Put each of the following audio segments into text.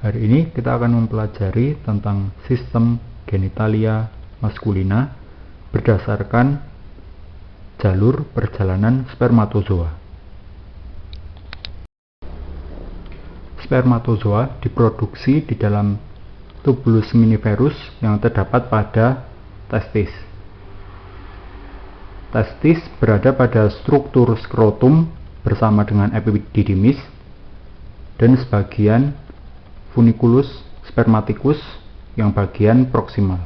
Hari ini kita akan mempelajari tentang sistem genitalia maskulina berdasarkan jalur perjalanan spermatozoa. Spermatozoa diproduksi di dalam tubulus seminiferus yang terdapat pada testis. Testis berada pada struktur skrotum bersama dengan epididymis dan sebagian funiculus spermaticus yang bagian proksimal.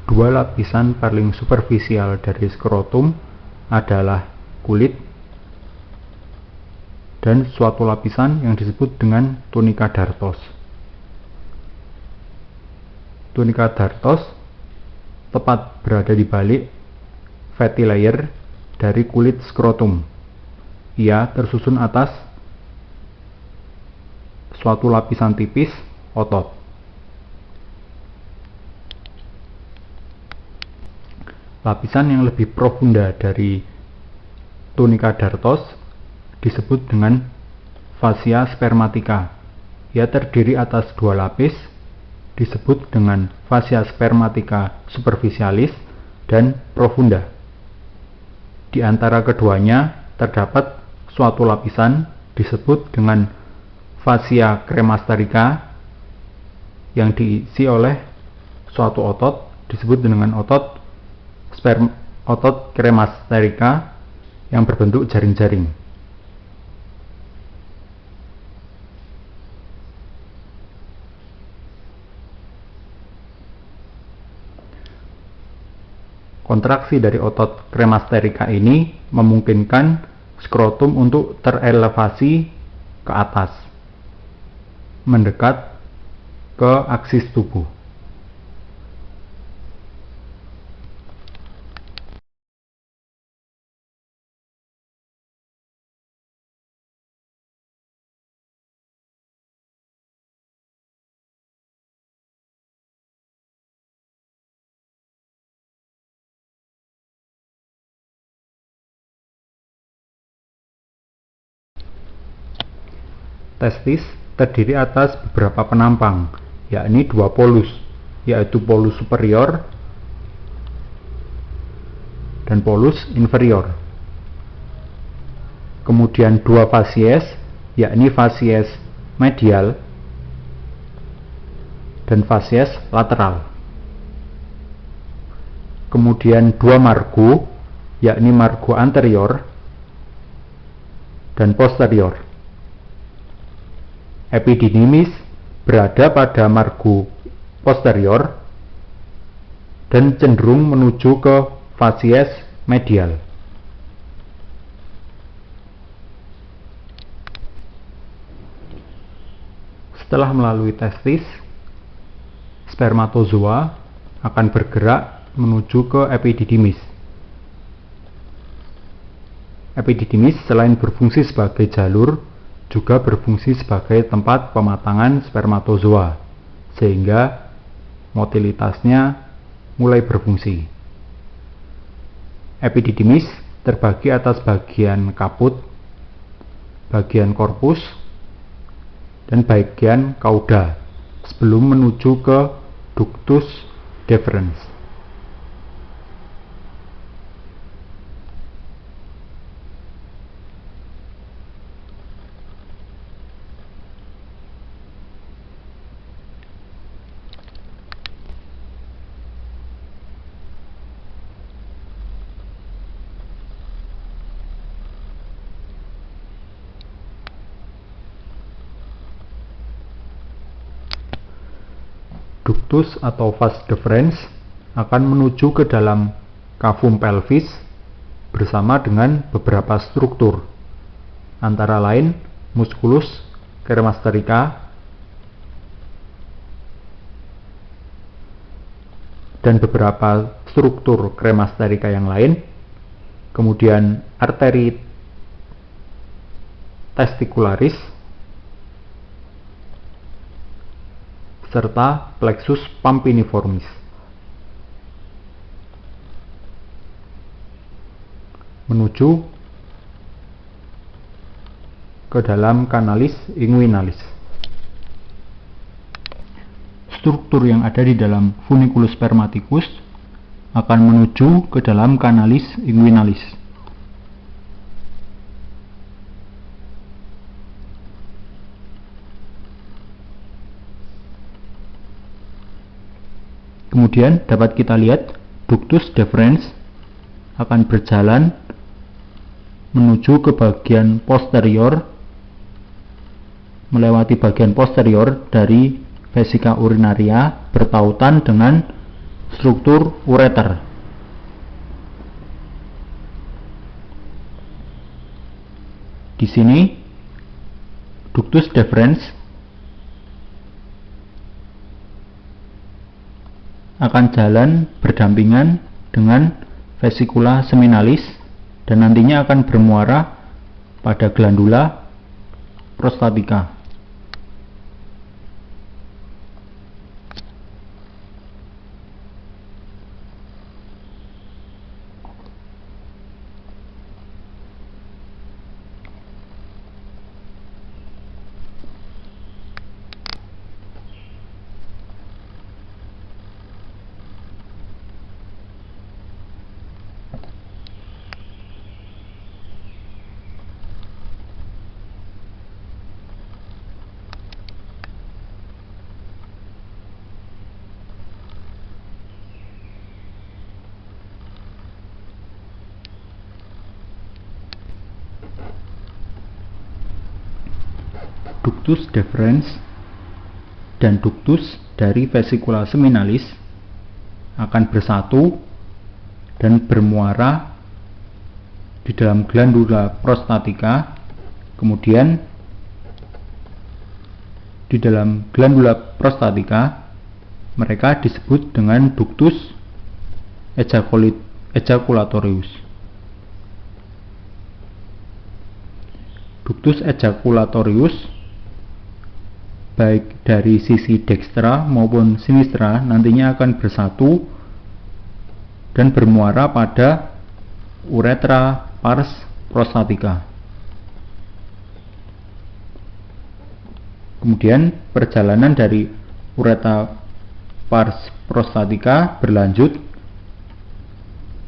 Dua lapisan paling superficial dari skrotum adalah kulit dan suatu lapisan yang disebut dengan tunika dartos. Tunika dartos tepat berada di balik fatty layer dari kulit skrotum. Ia tersusun atas suatu lapisan tipis otot. Lapisan yang lebih profunda dari tunika dartos disebut dengan fascia spermatica. Ia terdiri atas dua lapis, disebut dengan fascia spermatica superficialis dan profunda. Di antara keduanya terdapat suatu lapisan disebut dengan fascia cremasterica yang diisi oleh suatu otot disebut dengan otot cremasterica yang berbentuk jaring-jaring. Kontraksi dari otot cremasterica ini memungkinkan skrotum untuk terelevasi ke atas, mendekat ke aksis tubuh. Testis terdiri atas beberapa penampang, yakni dua polus, yaitu polus superior dan polus inferior. Kemudian dua fasies, yakni fasies medial dan fasies lateral. Kemudian dua margo, yakni margo anterior dan posterior. Epididymis berada pada margo posterior dan cenderung menuju ke fasies medial. Setelah melalui testis, spermatozoa akan bergerak menuju ke epididymis. Epididymis selain berfungsi sebagai jalur, juga berfungsi sebagai tempat pematangan spermatozoa, sehingga motilitasnya mulai berfungsi. Epididymis terbagi atas bagian kaput, bagian korpus, dan bagian cauda sebelum menuju ke ductus deferens. Ductus atau vas deferens akan menuju ke dalam cavum pelvis bersama dengan beberapa struktur, antara lain musculus cremasterika dan beberapa struktur cremasterika yang lain, kemudian arteri testicularis, serta plexus pampiniformis. Menuju ke dalam kanalis inguinalis. Struktur yang ada di dalam funiculus spermaticus akan menuju ke dalam kanalis inguinalis. Kemudian dapat kita lihat ductus deferens akan berjalan menuju ke bagian posterior, melewati bagian posterior dari vesika urinaria bertautan dengan struktur ureter. Di sini ductus deferens akan jalan berdampingan dengan vesikula seminalis dan nantinya akan bermuara pada glandula prostatika. Ductus deferens dan ductus dari vesikula seminalis akan bersatu dan bermuara di dalam glandula prostatika. Kemudian di dalam glandula prostatika mereka disebut dengan ductus ejaculatorius. Ductus ejaculatorius baik dari sisi dekstra maupun sinistra nantinya akan bersatu dan bermuara pada uretra pars prostatica. Kemudian perjalanan dari uretra pars prostatica berlanjut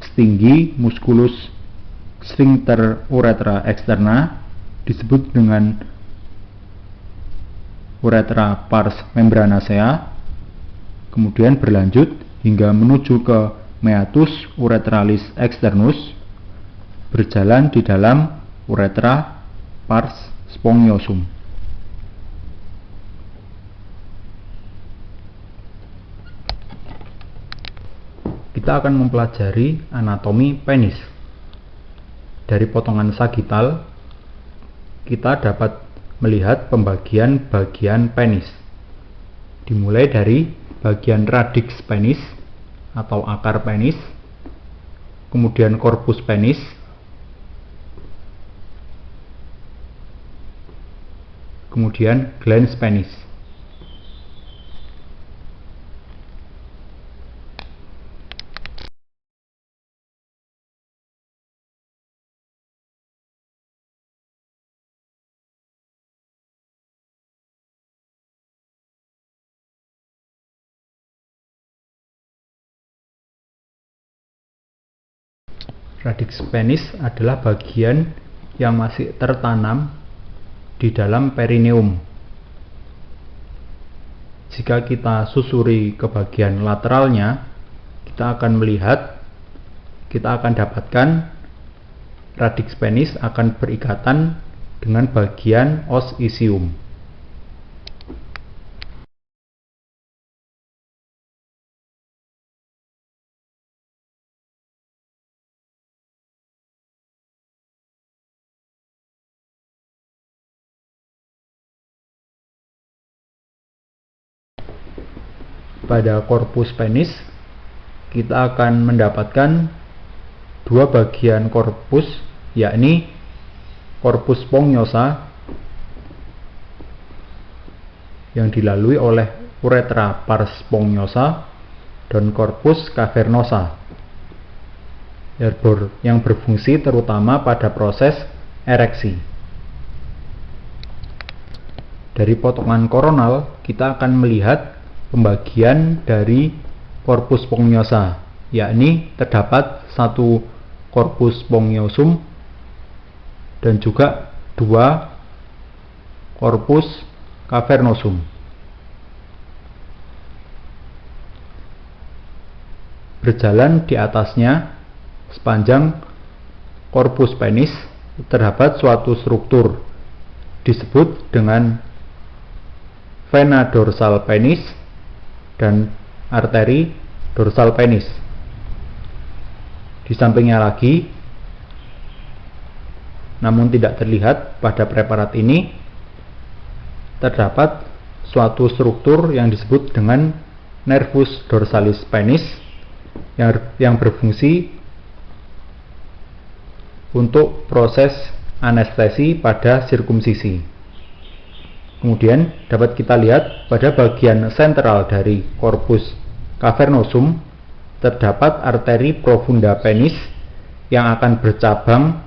setinggi musculus sphincter uretra externa, disebut dengan uretra pars membranacea, kemudian berlanjut hingga menuju ke meatus uretralis externus, berjalan di dalam uretra pars spongiosum. Kita akan mempelajari anatomi penis. Dari potongan sagital kita dapat melihat pembagian-bagian penis, dimulai dari bagian radix penis atau akar penis, kemudian corpus penis, kemudian glans penis. Radix penis adalah bagian yang masih tertanam di dalam perineum. Jika kita susuri ke bagian lateralnya, kita akan dapatkan radix penis akan berikatan dengan bagian os isium. pada korpus penis kita akan mendapatkan dua bagian korpus, yakni korpus spongiosa yang dilalui oleh uretra pars spongiosa dan korpus cavernosa yang berfungsi terutama pada proses ereksi. Dari potongan koronal kita akan melihat pembagian dari korpus spongiosa, yakni terdapat satu korpus spongiosum dan juga dua korpus cavernosum. Berjalan di atasnya sepanjang korpus penis terdapat suatu struktur disebut dengan vena dorsal penis dan arteri dorsal penis. Di sampingnya lagi, namun tidak terlihat pada preparat ini, terdapat suatu struktur yang disebut dengan nervus dorsalis penis yang berfungsi untuk proses anestesi pada sirkumsisi. Kemudian dapat kita lihat pada bagian sentral dari korpus cavernosum terdapat arteri profunda penis yang akan bercabang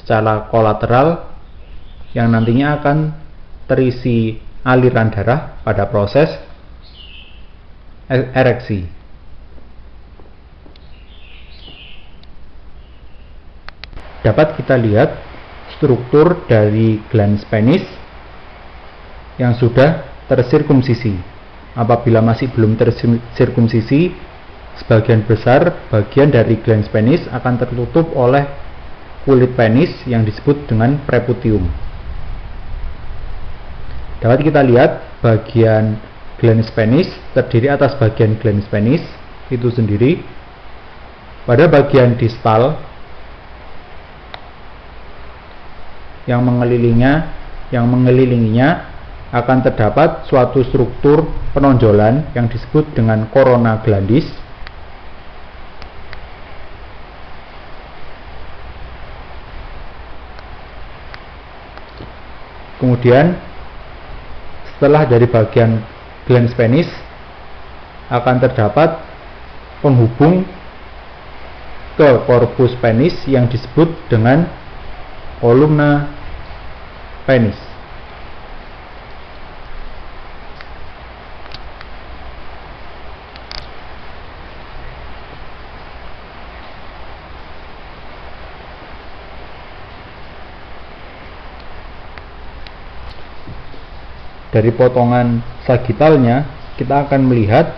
secara kolateral yang nantinya akan terisi aliran darah pada proses ereksi. Dapat kita lihat struktur dari glans penis yang sudah tersirkumsisi. Apabila masih belum tersirkumsisi, sebagian besar bagian dari glans penis akan tertutup oleh kulit penis yang disebut dengan preputium. Dapat kita lihat bagian glans penis terdiri atas bagian glans penis itu sendiri. Pada bagian distal yang mengelilinginya akan terdapat suatu struktur penonjolan yang disebut dengan corona glandis. Kemudian setelah dari bagian glans penis akan terdapat penghubung ke korpus penis yang disebut dengan kolumna penis. Dari potongan sagitalnya kita akan melihat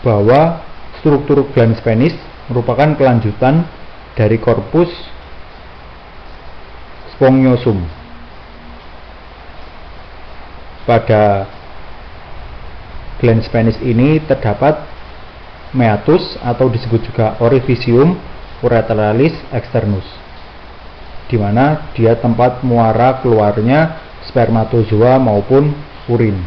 bahwa struktur glans penis merupakan kelanjutan dari korpus spongiosum. Pada glans penis ini terdapat meatus atau disebut juga orificium uretralis externus, di mana dia tempat muara keluarnya spermatozoa maupun urin.